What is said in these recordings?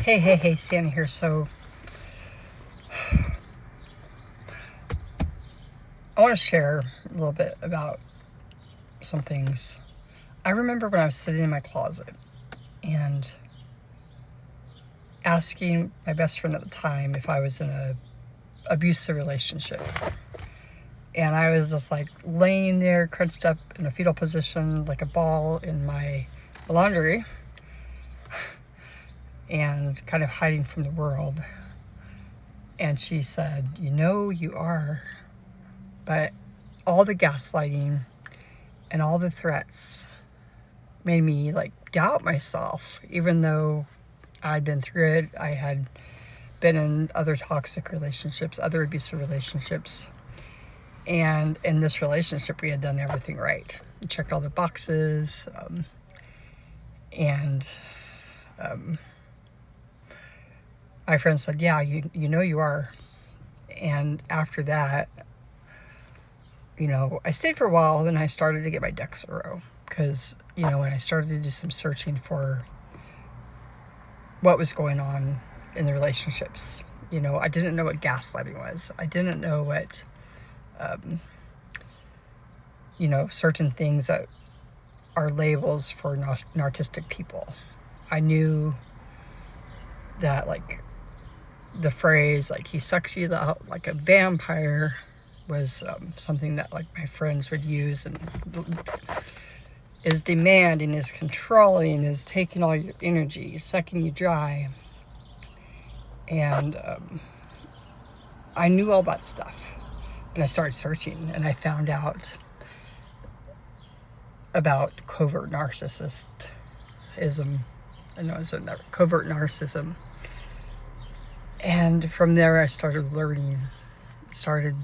Hey, Sandy here. So, I want to share a little bit about some things. I remember when I was sitting in my closet and asking my best friend at the time if I was in a abusive relationship. And I was just like laying there, crunched up in a fetal position, like a ball in my laundry, and kind of hiding from the world. And she said, "You know, you are." But all the gaslighting and all the threats made me like doubt myself, even though I'd been through it. I had been in other toxic relationships, other abusive relationships. And in this relationship, we had done everything right. We checked all the boxes. And my friend said, "Yeah, you know you are." And after that, I stayed for a while. Then I started to get my ducks in a row because, when I started to do some searching for what was going on in the relationships, I didn't know what gaslighting was. I didn't know what, certain things that are labels for narcissistic people. I knew that, like, the phrase, like, he sucks you out like a vampire was something that, like, my friends would use, and is demanding, is controlling, is taking all your energy, sucking you dry. And I knew all that stuff. And I started searching, and I found out about covert narcissism. I know it's a covert narcissism. And from there, I started learning, started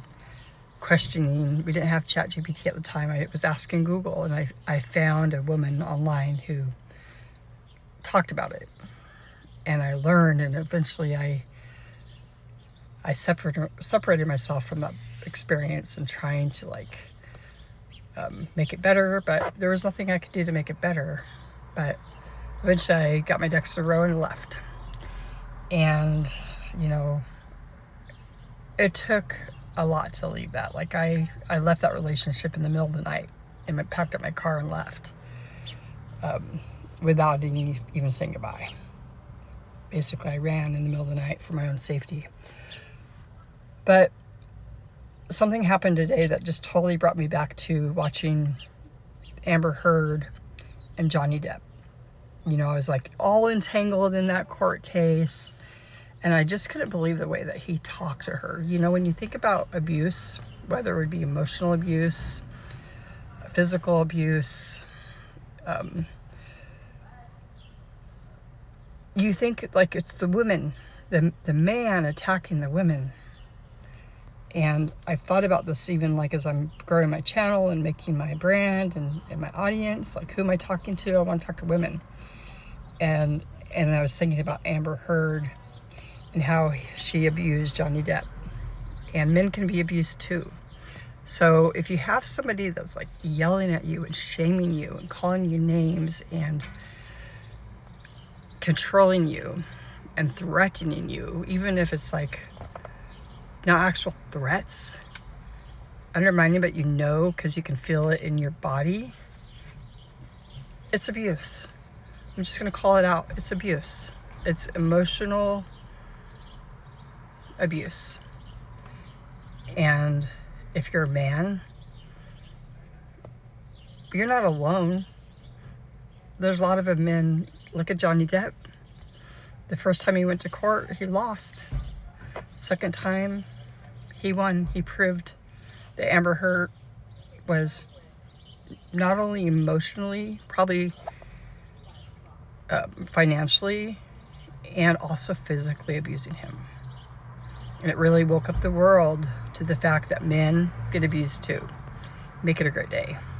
questioning. We didn't have ChatGPT at the time. I was asking Google, and I found a woman online who talked about it. And I learned, and eventually I separated myself from that experience and trying to, like, make it better. But there was nothing I could do to make it better. But eventually I got my ducks in a row and left. And, it took a lot to leave that. Like, I left that relationship in the middle of the night and I packed up my car and left without even saying goodbye. Basically, I ran in the middle of the night for my own safety. But something happened today that just totally brought me back to watching Amber Heard and Johnny Depp. I was like all entangled in that court case. And I just couldn't believe the way that he talked to her. When you think about abuse, whether it would be emotional abuse, physical abuse, you think like it's the women, the man attacking the women. And I've thought about this even like as I'm growing my channel and making my brand and my audience, like, who am I talking to? I want to talk to women. And I was thinking about Amber Heard and how she abused Johnny Depp. And men can be abused too. So if you have somebody that's like yelling at you and shaming you and calling you names and controlling you and threatening you, even if it's like not actual threats, undermining, but because you can feel it in your body, it's abuse. I'm just going to call it out. It's abuse. It's emotional abuse. And if you're a man, you're not alone. There's a lot of men. Look at Johnny Depp. The first time he went to court, he lost. Second time, he won. He proved that Amber Heard was not only emotionally, probably financially, and also physically abusing him. And it really woke up the world to the fact that men get abused too. Make it a great day.